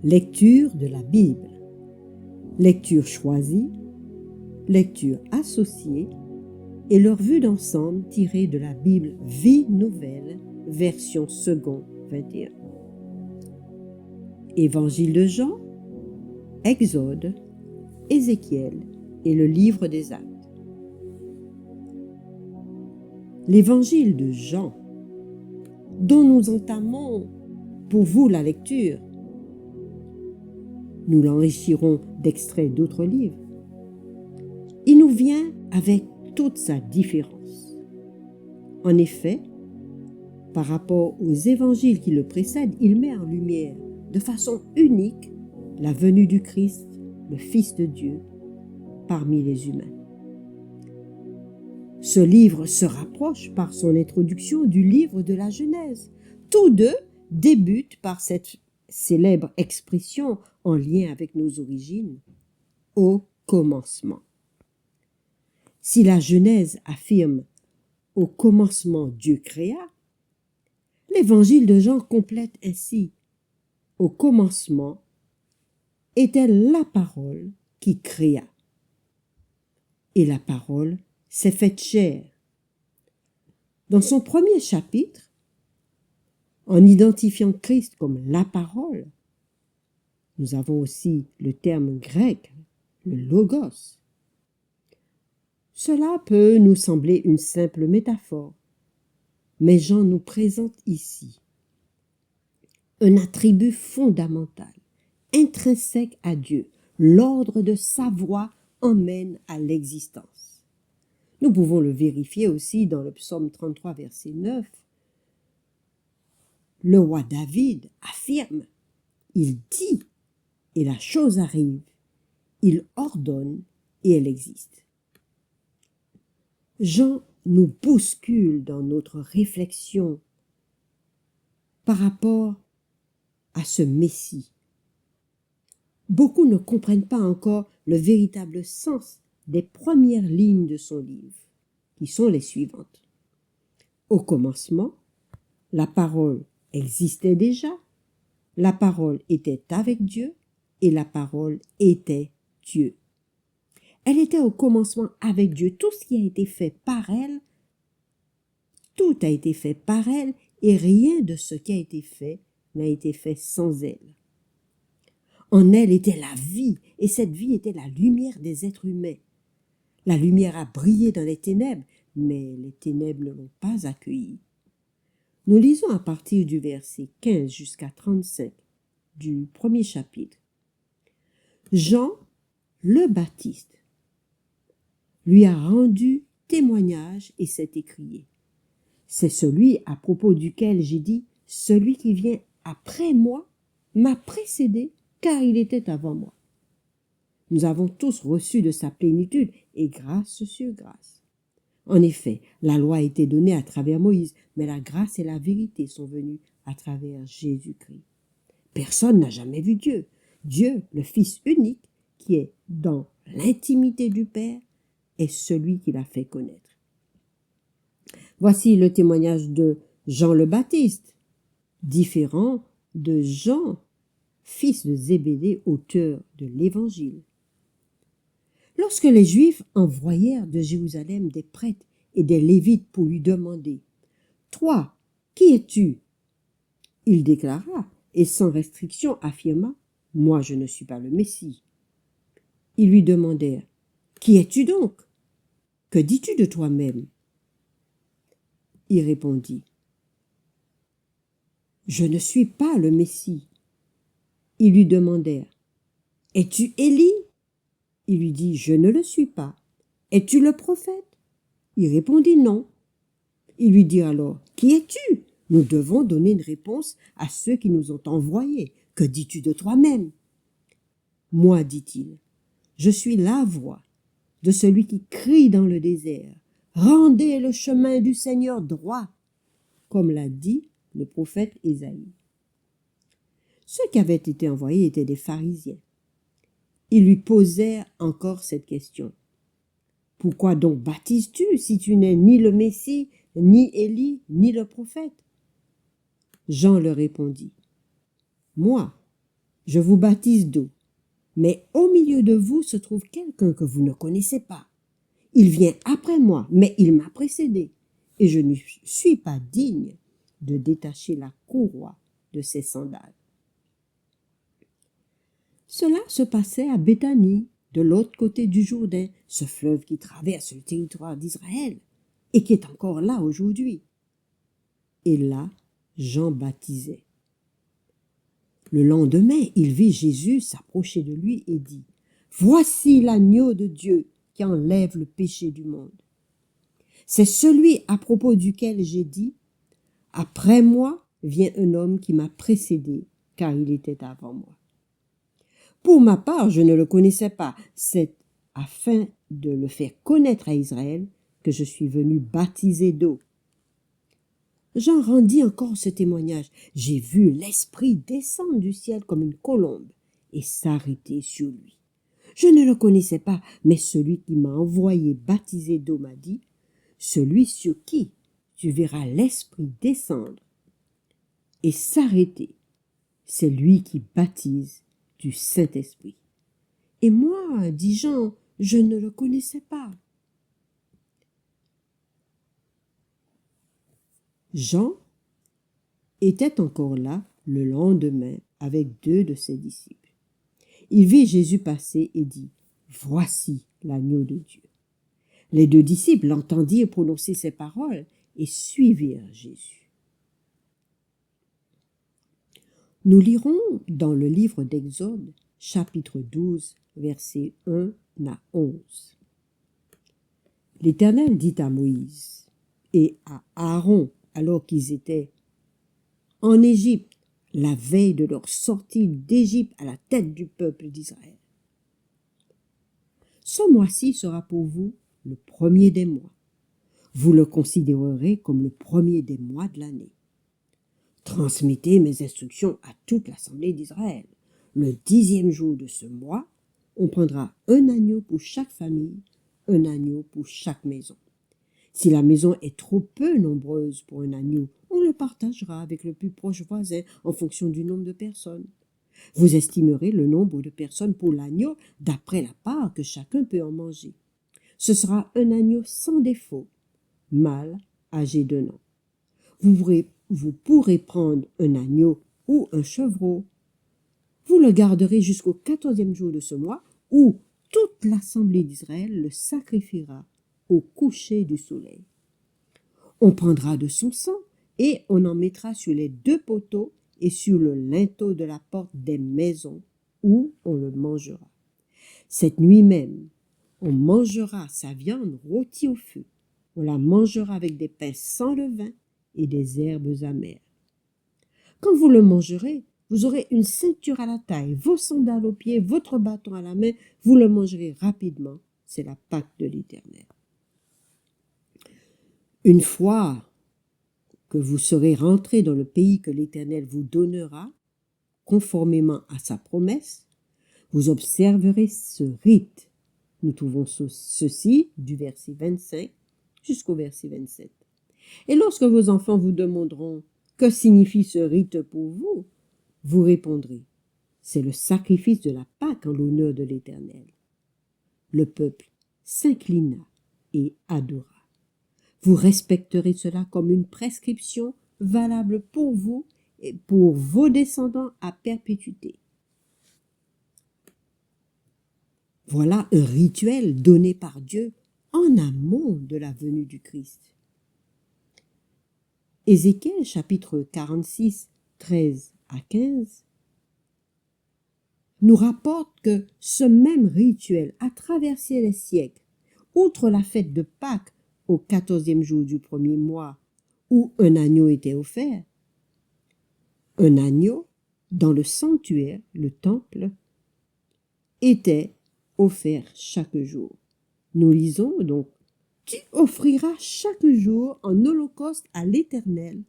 Lecture de la Bible. Lecture choisie, lecture associée et leur vue d'ensemble tirée de la Bible Vie Nouvelle, version second 21. Évangile de Jean, Exode, Ézéchiel et le livre des Actes. L'évangile de Jean, dont nous entamons pour vous la lecture, nous l'enrichirons d'extraits d'autres livres. Il nous vient avec toute sa différence. En effet, par rapport aux évangiles qui le précèdent, il met en lumière de façon unique la venue du Christ, le Fils de Dieu, parmi les humains. Ce livre se rapproche par son introduction du livre de la Genèse. Tous deux débutent par cette célèbre expression en lien avec nos origines, au commencement. Si la Genèse affirme « au commencement Dieu créa », l'évangile de Jean complète ainsi « au commencement était la parole qui créa, et la parole s'est faite chair ». Dans son premier chapitre, en identifiant Christ comme la parole, nous avons aussi le terme grec, le logos. Cela peut nous sembler une simple métaphore, mais Jean nous présente ici un attribut fondamental, intrinsèque à Dieu. L'ordre de sa voix emmène à l'existence. Nous pouvons le vérifier aussi dans le psaume 33, verset 9. Le roi David affirme, il dit et la chose arrive, il ordonne et elle existe. Jean nous bouscule dans notre réflexion par rapport à ce Messie. Beaucoup ne comprennent pas encore le véritable sens des premières lignes de son livre, qui sont les suivantes. Au commencement, la parole existait déjà, la parole était avec Dieu et la parole était Dieu. Elle était au commencement avec Dieu. Tout ce qui a été fait par elle, tout a été fait par elle et rien de ce qui a été fait n'a été fait sans elle. En elle était la vie et cette vie était la lumière des êtres humains. La lumière a brillé dans les ténèbres, mais les ténèbres ne l'ont pas accueillie. Nous lisons à partir du verset 15 jusqu'à 35 du premier chapitre. Jean le Baptiste lui a rendu témoignage et s'est écrié. C'est celui à propos duquel j'ai dit, celui qui vient après moi m'a précédé car il était avant moi. Nous avons tous reçu de sa plénitude et grâce sur grâce. En effet, la loi a été donnée à travers Moïse, mais la grâce et la vérité sont venues à travers Jésus-Christ. Personne n'a jamais vu Dieu. Dieu, le Fils unique, qui est dans l'intimité du Père, est celui qui l'a fait connaître. Voici le témoignage de Jean le Baptiste, différent de Jean, fils de Zébédée, auteur de l'Évangile. Lorsque les Juifs envoyèrent de Jérusalem des prêtres et des Lévites pour lui demander « Toi, qui es-tu » il déclara et sans restriction affirma « Moi, je ne suis pas le Messie ». Ils lui demandèrent « Qui es-tu donc ? Que dis-tu de toi-même » Il répondit « Je ne suis pas le Messie ». Ils lui demandèrent « Es-tu Élie » Il lui dit « Je ne le suis pas ». « Es-tu le prophète » Il répondit « Non ». Ils lui dirent alors « Qui es-tu » Nous devons donner une réponse à ceux qui nous ont envoyés. « Que dis-tu de toi-même » Moi, dit-il, je suis la voix de celui qui crie dans le désert. Rendez le chemin du Seigneur droit, comme l'a dit le prophète Ésaïe. Ceux qui avaient été envoyés étaient des pharisiens. Ils lui posèrent encore cette question. Pourquoi donc baptises-tu si tu n'es ni le Messie, ni Élie, ni le prophète ? Jean leur répondit. Moi, je vous baptise d'eau, mais au milieu de vous se trouve quelqu'un que vous ne connaissez pas. Il vient après moi, mais il m'a précédé, et je ne suis pas digne de détacher la courroie de ses sandales. » Cela se passait à Béthanie, de l'autre côté du Jourdain, ce fleuve qui traverse le territoire d'Israël et qui est encore là aujourd'hui. Et là, Jean baptisait. Le lendemain, il vit Jésus s'approcher de lui et dit : « Voici l'agneau de Dieu qui enlève le péché du monde. C'est celui à propos duquel j'ai dit : après moi vient un homme qui m'a précédé, car il était avant moi. Pour ma part, je ne le connaissais pas. C'est afin de le faire connaître à Israël que je suis venu baptiser d'eau. » Jean rendit encore ce témoignage. « J'ai vu l'Esprit descendre du ciel comme une colombe et s'arrêter sur lui. Je ne le connaissais pas, mais celui qui m'a envoyé baptiser d'eau m'a dit : celui sur qui tu verras l'Esprit descendre et s'arrêter, c'est lui qui baptise du Saint-Esprit. » Et moi, dit Jean, je ne le connaissais pas. Jean était encore là le lendemain avec 2 de ses disciples. Il vit Jésus passer et dit : « Voici l'agneau de Dieu. » Les 2 disciples l'entendirent prononcer ces paroles et suivirent Jésus. Nous lirons dans le livre d'Exode, chapitre 12, versets 1 à 11. L'Éternel dit à Moïse et à Aaron, alors qu'ils étaient en Égypte, la veille de leur sortie d'Égypte à la tête du peuple d'Israël : « Ce mois-ci sera pour vous le premier des mois. Vous le considérerez comme le premier des mois de l'année. Transmettez mes instructions à toute l'assemblée d'Israël. Le 10e jour de ce mois, on prendra un agneau pour chaque famille, un agneau pour chaque maison. Si la maison est trop peu nombreuse pour un agneau, on le partagera avec le plus proche voisin en fonction du nombre de personnes. Vous estimerez le nombre de personnes pour l'agneau d'après la part que chacun peut en manger. Ce sera un agneau sans défaut, mâle, âgé d'1 an. Vous pourrez prendre un agneau ou un chevreau. Vous le garderez jusqu'au 14e jour de ce mois, où toute l'assemblée d'Israël le sacrifiera au coucher du soleil. On prendra de son sang et on en mettra sur les 2 poteaux et sur le linteau de la porte des maisons où on le mangera. Cette nuit même, on mangera sa viande rôtie au feu. On la mangera avec des pains sans levain et des herbes amères. Quand vous le mangerez, vous aurez une ceinture à la taille, vos sandales aux pieds, votre bâton à la main. Vous le mangerez rapidement. C'est la Pâque de l'Éternel. Une fois que vous serez rentrés dans le pays que l'Éternel vous donnera, conformément à sa promesse, vous observerez ce rite. Nous trouvons ceci du verset 25 jusqu'au verset 27. Et lorsque vos enfants vous demanderont « Que signifie ce rite pour vous ?» vous répondrez « C'est le sacrifice de la Pâque en l'honneur de l'Éternel. » Le peuple s'inclina et adora. Vous respecterez cela comme une prescription valable pour vous et pour vos descendants à perpétuité. Voilà un rituel donné par Dieu en amont de la venue du Christ. Ézéchiel chapitre 46, 13 à 15 nous rapporte que ce même rituel a traversé les siècles. Outre la fête de Pâques au 14e jour du premier mois où un agneau était offert, un agneau dans le sanctuaire, le temple, était offert chaque jour. Nous lisons donc : tu offriras chaque jour en holocauste à l'Éternel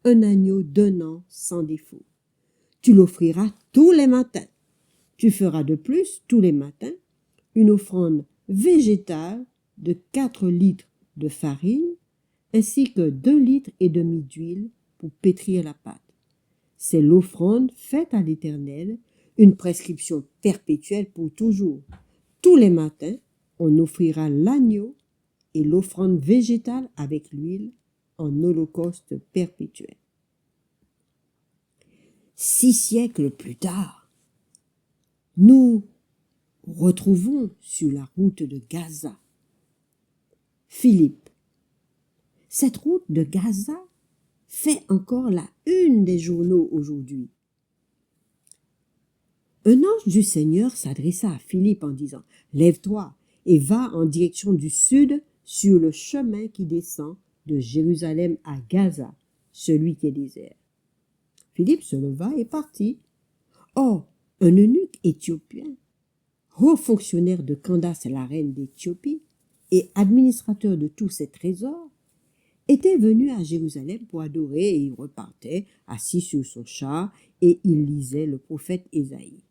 un agneau d'1 an sans défaut. Tu l'offriras tous les matins. Tu feras de plus tous les matins une offrande végétale de 4 litres de farine ainsi que d'1,5 litre d'huile pour pétrir la pâte. C'est l'offrande faite à l'Éternel une prescription perpétuelle pour toujours. Tous les matins, on offrira l'agneau et l'offrande végétale avec l'huile en holocauste perpétuel. 6 siècles plus tard, nous retrouvons sur la route de Gaza Philippe. Cette route de Gaza fait encore la une des journaux aujourd'hui. Un ange du Seigneur s'adressa à Philippe en disant « Lève-toi et va en direction du sud sur le chemin qui descend de Jérusalem à Gaza, celui qui est désert. » Philippe se leva et partit. Or, un eunuque éthiopien, haut fonctionnaire de Candace, la reine d'Éthiopie, et administrateur de tous ses trésors, était venu à Jérusalem pour adorer et il repartait assis sur son char et il lisait le prophète Ésaïe.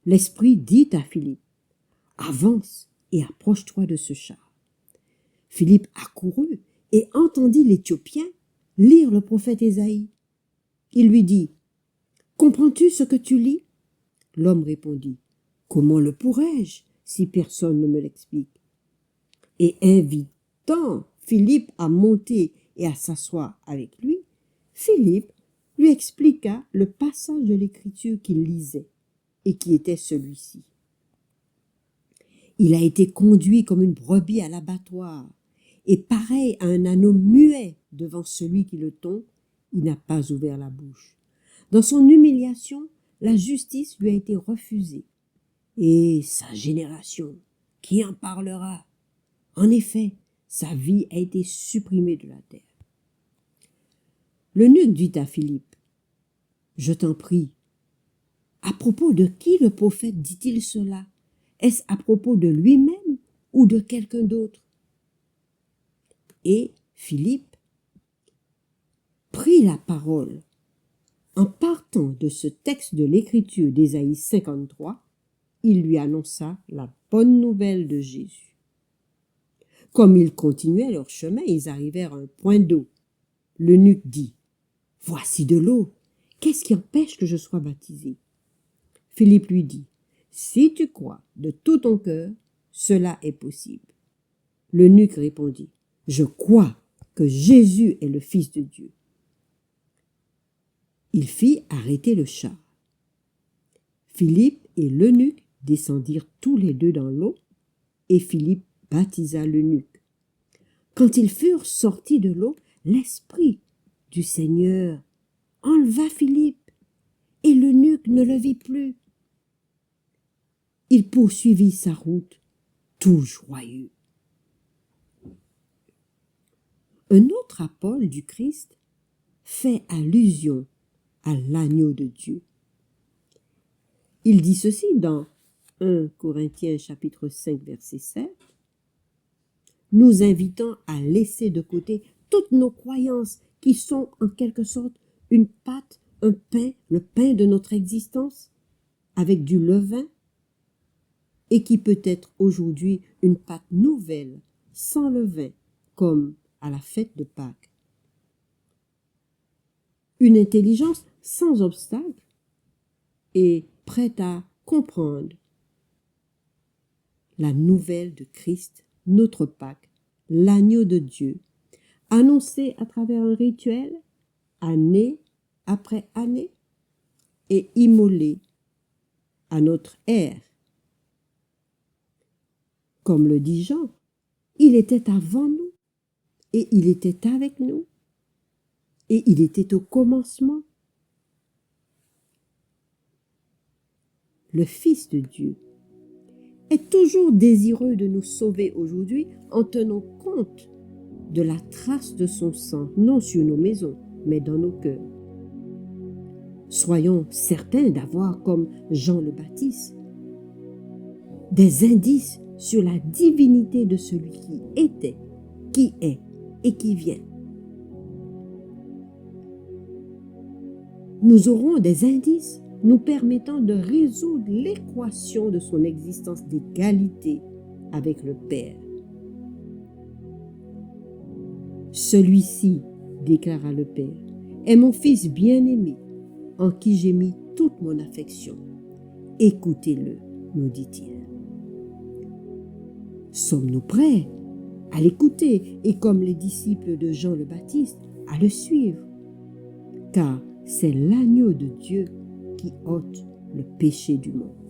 L'Esprit dit à Philippe, « Avance et approche-toi de ce char. » Philippe accourut et entendit l'Éthiopien lire le prophète Ésaïe. Il lui dit, « Comprends-tu ce que tu lis ?» L'homme répondit, « Comment le pourrais-je si personne ne me l'explique ?» Et invitant Philippe à monter et à s'asseoir avec lui, Philippe lui expliqua le passage de l'Écriture qu'il lisait et qui était celui-ci. Il a été conduit comme une brebis à l'abattoir, et pareil à un agneau muet devant celui qui le tond, il n'a pas ouvert la bouche. Dans son humiliation, la justice lui a été refusée. Et sa génération, qui en parlera? En effet, sa vie a été supprimée de la terre. L'eunuque dit à Philippe, « Je t'en prie, à propos de qui le prophète dit-il cela? Est-ce à propos de lui-même ou de quelqu'un d'autre ?» Et Philippe prit la parole. En partant de ce texte de l'Écriture d'Ésaïe 53, il lui annonça la bonne nouvelle de Jésus. Comme ils continuaient leur chemin, ils arrivèrent à un point d'eau. L'eunuque dit, « Voici de l'eau. Qu'est-ce qui empêche que je sois baptisé ?» Philippe lui dit, « Si tu crois de tout ton cœur, cela est possible. » L'eunuque répondit, « Je crois que Jésus est le Fils de Dieu. » Il fit arrêter le char. Philippe et l'eunuque descendirent tous les deux dans l'eau, et Philippe baptisa l'eunuque. Quand ils furent sortis de l'eau, l'Esprit du Seigneur enleva Philippe, et l'eunuque ne le vit plus. Il poursuivit sa route, tout joyeux. Un autre appel du Christ fait allusion à l'agneau de Dieu. Il dit ceci dans 1 Corinthiens chapitre 5 verset 7, nous invitant à laisser de côté toutes nos croyances qui sont en quelque sorte une pâte, un pain, le pain de notre existence, avec du levain, et qui peut être aujourd'hui une pâte nouvelle, sans levain, comme à la fête de Pâques. Une intelligence sans obstacle et prête à comprendre la nouvelle de Christ, notre Pâques, l'agneau de Dieu, annoncé à travers un rituel, année après année, et immolé à notre ère. Comme le dit Jean, il était avant nous, et il était avec nous, et il était au commencement. Le Fils de Dieu est toujours désireux de nous sauver aujourd'hui en tenant compte de la trace de son sang, non sur nos maisons, mais dans nos cœurs. Soyons certains d'avoir, comme Jean le Baptiste, des indices sur la divinité de celui qui était, qui est et qui vient. Nous aurons des indices nous permettant de résoudre l'équation de son existence d'égalité avec le Père. Celui-ci, déclara le Père, est mon Fils bien-aimé, en qui j'ai mis toute mon affection. Écoutez-le, nous dit-il. Sommes-nous prêts à l'écouter et, comme les disciples de Jean le Baptiste, à le suivre? Car c'est l'agneau de Dieu qui ôte le péché du monde.